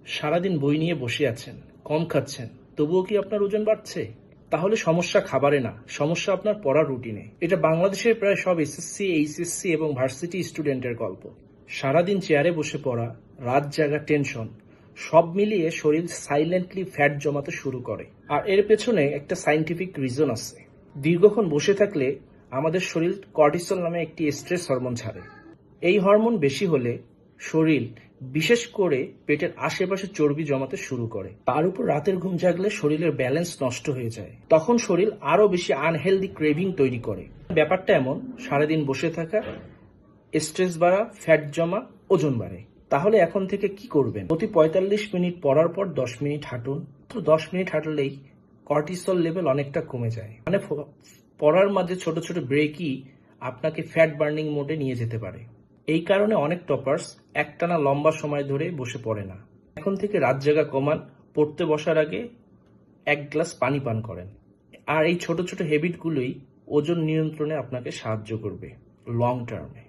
সারাদিন বই নিয়ে বসে আছেন, কম খাচ্ছেন, তবুও কি আপনার ওজন বাড়ছে? তাহলে সমস্যা খাবারে না, সমস্যা আপনার পড়ার রুটিনে। এটা বাংলাদেশের প্রায় সব এসএসসি, এইচএসসি এবং ভার্সিটি স্টুডেন্টের গল্প। সারাদিন চেয়ারে বসে পড়া, রাত জাগা, টেনশন, সব মিলিয়ে শরীর সাইলেন্টলি ফ্যাট জমাতে শুরু করে। আর এর পেছনে একটা সাইন্টিফিক রিজন আছে। দীর্ঘক্ষণ বসে থাকলে আমাদের শরীর কর্টিসল নামে একটি স্ট্রেস হরমোন ছাড়ে। এই হরমোন বেশি হলে শরীর, বিশেষ করে পেটের আশেপাশে চর্বি জমাতে শুরু করে। তার উপর রাতের ঘুম জাগলে শরীরের ব্যালেন্স নষ্ট হয়ে যায়। তখন শরীর আরো বেশি আনহেলদি ক্রেভিং তৈরি করে। ব্যাপারটা এমন, সারাদিন বসে থাকা, স্ট্রেস বাড়া, ফ্যাট জমা, ওজন বাড়ে। তাহলে এখন থেকে কি করবেন? প্রতি ৪৫ মিনিট পড়ার পর ১০ মিনিট হাঁটুন। তো ১০ মিনিট হাঁটলেই কর্টিসল লেভেল অনেকটা কমে যায়। মানে পড়ার মাঝে ছোট ছোট ব্রেকই আপনাকে ফ্যাট বার্নিং মোডে নিয়ে যেতে পারে। এই কারণে অনেক টপার্স একটানা লম্বা সময় ধরে বসে পড়ে না। এখন থেকে রাত জাগা কমান, পড়তে বসার আগে ১ গ্লাস পানি পান করেন। আর এই ছোট ছোট হ্যাবিটগুলোই ওজন নিয়ন্ত্রণে আপনাকে সাহায্য করবে লং টার্মে।